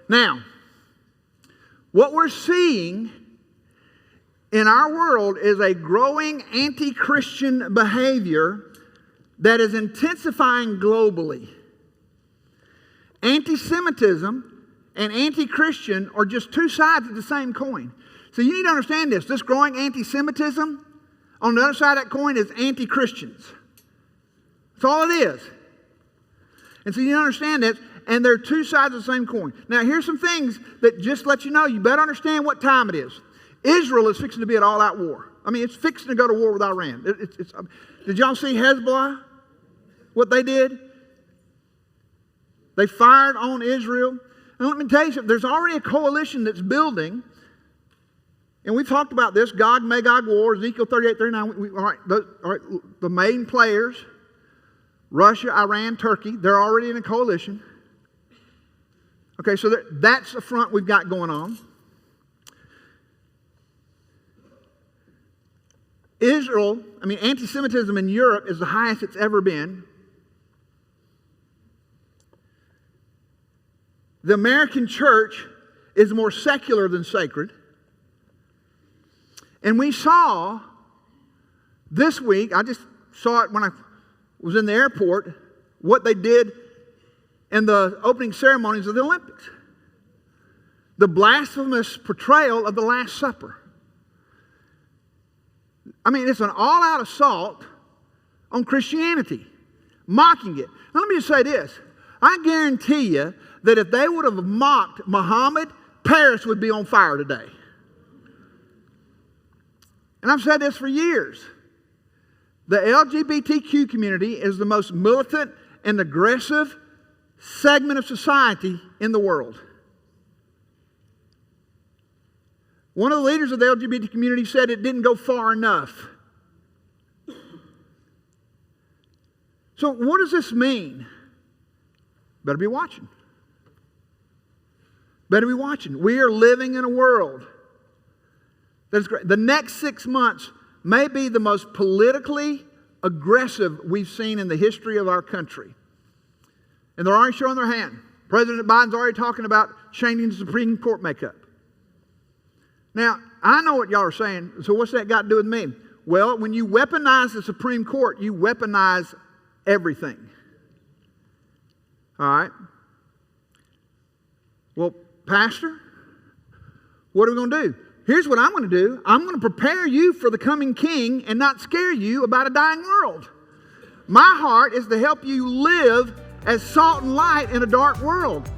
Now, what we're seeing in our world is a growing anti-Christian behavior that is intensifying globally. Anti-Semitism and anti-Christian are just two sides of the same coin. So you need to understand this. This growing anti-Semitism, on the other side of that coin, is anti-Christians. That's all it is. And so you need to understand this, and they're two sides of the same coin. Now, here's some things that just let you know. You better understand what time it is. Israel is fixing to be at all-out war. I mean, it's fixing to go to war with Iran. Did y'all see Hezbollah? What they did? They fired on Israel. And let me tell you something. There's already a coalition that's building. And we've talked about this. Gog, Magog war, Ezekiel 38, 39. All right, the main players, Russia, Iran, Turkey, they're already in a coalition. Okay, so that's the front we've got going on. Anti-Semitism in Europe is the highest it's ever been. The American church is more secular than sacred. And we saw this week, I just saw it when I was in the airport, what they did in the opening ceremonies of the Olympics. The blasphemous portrayal of the Last Supper. I mean, it's an all-out assault on Christianity, mocking it. Now, let me just say this. I guarantee you that if they would have mocked Muhammad, Paris would be on fire today. And I've said this for years. The LGBTQ community is the most militant and aggressive segment of society in the world. One of the leaders of the LGBT community said it didn't go far enough. So what does this mean? Better be watching. Better be watching. We are living in a world that's great. The next 6 months may be the most politically aggressive we've seen in the history of our country. And they're already showing their hand. President Biden's already talking about changing the Supreme Court makeup. Now, I know what y'all are saying, so what's that got to do with me? Well, when you weaponize the Supreme Court, you weaponize everything. All right? Well, Pastor, what are we going to do? Here's what I'm going to do. I'm going to prepare you for the coming king and not scare you about a dying world. My heart is to help you live as salt and light in a dark world.